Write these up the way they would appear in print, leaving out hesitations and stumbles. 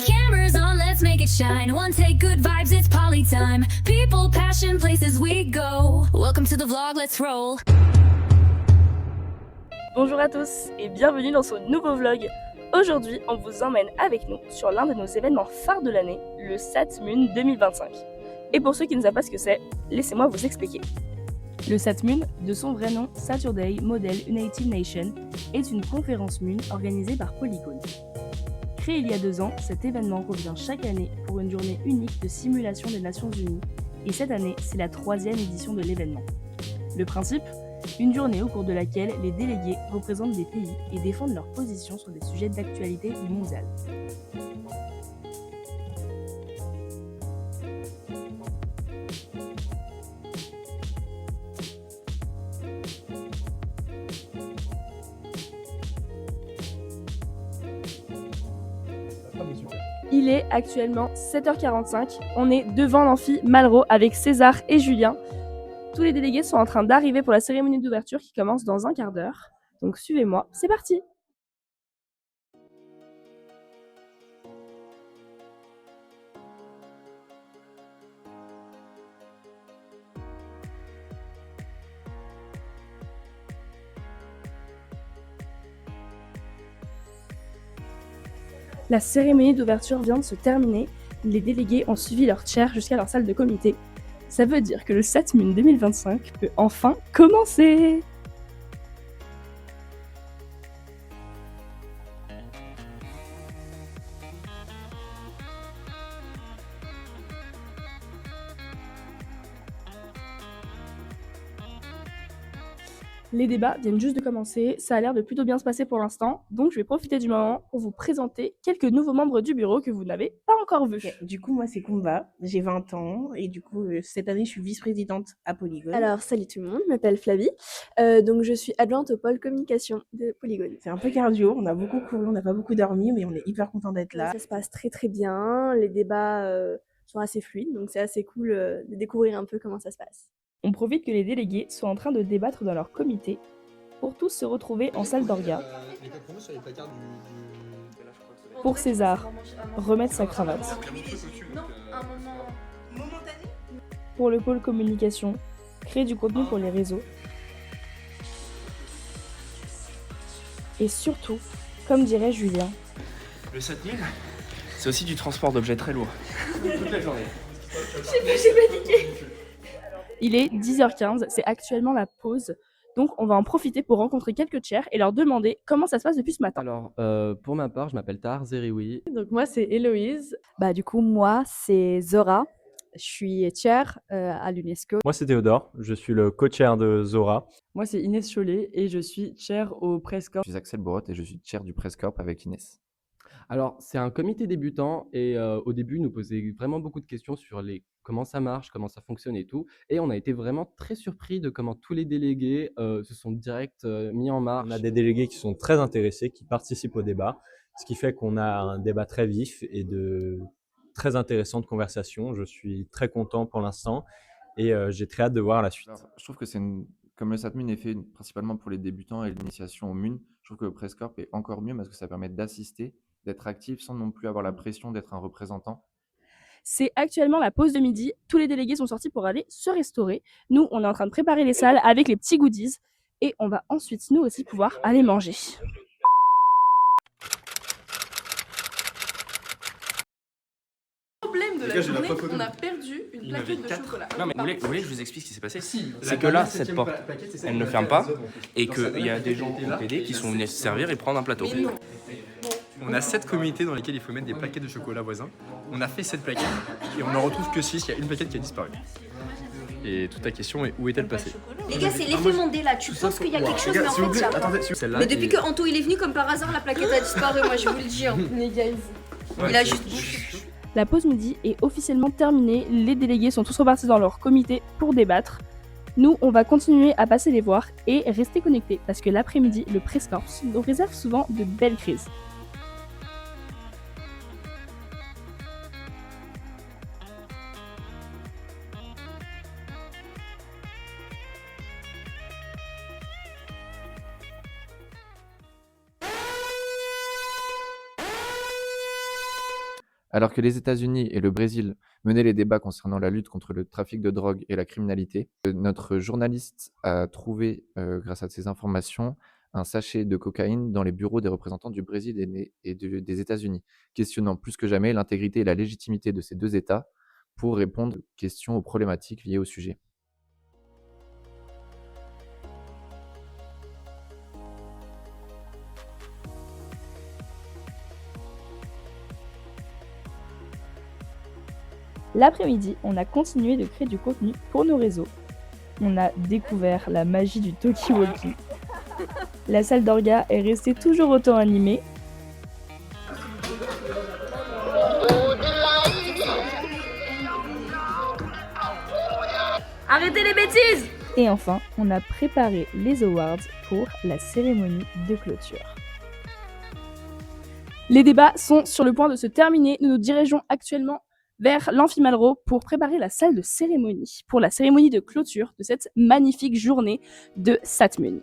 Cameras on, let's make it shine. One take, good vibes, it's poly time. People, passion, places we go. Welcome to the vlog, let's roll. Bonjour à tous et bienvenue dans ce nouveau vlog. Aujourd'hui, on vous emmène avec nous sur l'un de nos événements phares de l'année, le SatMun 2025. Et pour ceux qui ne savent pas ce que c'est, laissez-moi vous expliquer. Le SatMun, de son vrai nom Saturday Model United Nations, est une conférence MUN organisée par Polygon. Créé il y a 2 ans, cet événement revient chaque année pour une journée unique de simulation des Nations Unies. Et cette année, c'est la 3e édition de l'événement. Le principe ? Une journée au cours de laquelle les délégués représentent des pays et défendent leurs positions sur des sujets d'actualité mondiale. Il est actuellement 7h45, on est devant l'amphi Malraux avec César et Julien. Tous les délégués sont en train d'arriver pour la cérémonie d'ouverture qui commence dans un quart d'heure. Donc suivez-moi, c'est parti! La cérémonie d'ouverture vient de se terminer. Les délégués ont suivi leur chair jusqu'à leur salle de comité. Ça veut dire que le SatMun 2025 peut enfin commencer! Les débats viennent juste de commencer, ça a l'air de plutôt bien se passer pour l'instant, donc je vais profiter du moment pour vous présenter quelques nouveaux membres du bureau que vous n'avez pas encore vus. Okay. Du coup, moi, c'est Kumba, j'ai 20 ans et du coup, cette année, je suis vice-présidente à Polygon. Alors, salut tout le monde, je m'appelle Flavie, donc je suis adjointe au pôle communication de Polygon. C'est un peu cardio, on a beaucoup couru, on n'a pas beaucoup dormi, mais on est hyper content d'être là. Ça se passe très très bien, les débats sont assez fluides, donc c'est assez cool de découvrir un peu comment ça se passe. On profite que les délégués soient en train de débattre dans leur comité pour tous se retrouver en salle d'orga. Pour César, remettre sa cravate. Pour le pôle communication, créer du contenu pour les réseaux. Et surtout, comme dirait Julien, le SatMun, c'est aussi du transport d'objets très lourds. Toute la journée. J'ai paniqué. Il est 10h15, c'est actuellement la pause. Donc on va en profiter pour rencontrer quelques chairs et leur demander comment ça se passe depuis ce matin. Alors, pour ma part, je m'appelle Tahar Zerioui. Donc moi, c'est Héloïse. Du coup, moi, c'est Zora. Je suis chair à l'UNESCO. Moi, c'est Théodore. Je suis le co-chair de Zora. Moi, c'est Inès Chollet et je suis chair au Presscorp. Je suis Axel Borot et je suis chair du Presscorp avec Inès. Alors, c'est un comité débutant et au début, ils nous posaient vraiment beaucoup de questions sur comment ça marche, comment ça fonctionne et tout. Et on a été vraiment très surpris de comment tous les délégués se sont direct mis en marche. On a des délégués qui sont très intéressés, qui participent au débat, ce qui fait qu'on a un débat très vif et de très intéressantes conversations. Je suis très content pour l'instant et j'ai très hâte de voir la suite. Alors, je trouve que comme le SatMun est fait principalement pour les débutants et l'initiation au MUN, je trouve que le Presscorp est encore mieux parce que ça permet d'assister, d'être actif sans non plus avoir la pression d'être un représentant. C'est actuellement la pause de midi, tous les délégués sont sortis pour aller se restaurer. Nous, on est en train de préparer les salles avec les petits goodies et on va ensuite nous aussi pouvoir aller manger. Problème de la journée, on a perdu une plaquette de chocolat. Non mais vous voulez que je vous explique ce qui s'est passé? C'est que là, cette porte, elle ne ferme pas et qu'il y a des gens au PD qui sont venus se servir et prendre un plateau. On a 7 comités dans lesquels il faut mettre des plaquettes de chocolat voisins. On a fait 7 plaquettes et on n'en retrouve que 6. Il y a une plaquette qui a disparu. Et toute ta question est où est-elle passée? Les gars, c'est l'effet Mandela. Tu penses qu'il y a quelque chose, mais en fait, il y a pas. Mais depuis que Anto il est venu, comme par hasard, la plaquette a disparu. Moi, je vais vous le dire. Les guys. Il a juste bouffé. La pause midi est officiellement terminée. Les délégués sont tous repartis dans leur comité pour débattre. Nous, on va continuer à passer les voir et rester connectés parce que l'après-midi, le Presscorp nous réserve souvent de belles crises. Alors que les États-Unis et le Brésil menaient les débats concernant la lutte contre le trafic de drogue et la criminalité, notre journaliste a trouvé, grâce à ces informations, un sachet de cocaïne dans les bureaux des représentants du Brésil des États-Unis, questionnant plus que jamais l'intégrité et la légitimité de ces deux États pour répondre aux questions, aux problématiques liées au sujet. L'après-midi, on a continué de créer du contenu pour nos réseaux. On a découvert la magie du talkie-walkie. La salle d'orga est restée toujours autant animée. Arrêtez les bêtises! Et enfin, on a préparé les awards pour la cérémonie de clôture. Les débats sont sur le point de se terminer. Nous nous dirigeons actuellement vers l'Amphi Malraux pour préparer la salle de cérémonie, pour la cérémonie de clôture de cette magnifique journée de Satmun.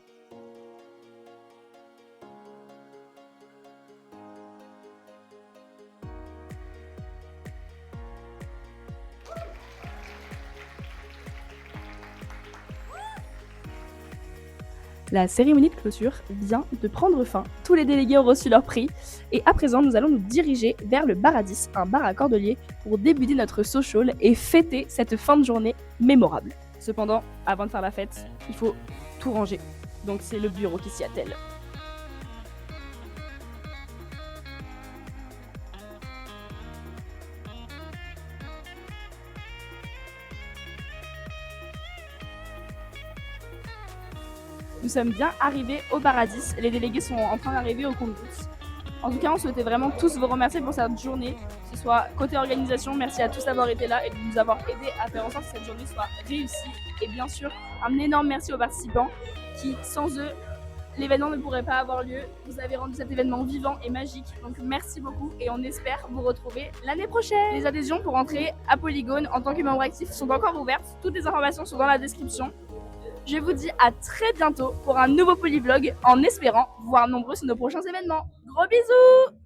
La cérémonie de clôture vient de prendre fin. Tous les délégués ont reçu leur prix. Et à présent, nous allons nous diriger vers le Baradis, un bar à Cordeliers, pour débuter notre social et fêter cette fin de journée mémorable. Cependant, avant de faire la fête, il faut tout ranger. Donc c'est le bureau qui s'y attelle. Nous sommes bien arrivés au Baradis. Les délégués sont en train d'arriver au compte-gouttes. En tout cas, on souhaitait vraiment tous vous remercier pour cette journée. Que ce soit côté organisation, merci à tous d'avoir été là et de nous avoir aidés à faire en sorte que cette journée soit réussie. Et bien sûr, un énorme merci aux participants qui, sans eux, l'événement ne pourrait pas avoir lieu. Vous avez rendu cet événement vivant et magique. Donc merci beaucoup et on espère vous retrouver l'année prochaine. Les adhésions pour entrer à Polygone en tant que membre actif sont encore ouvertes. Toutes les informations sont dans la description. Je vous dis à très bientôt pour un nouveau Polyvlog en espérant vous voir nombreux sur nos prochains événements. Gros bisous!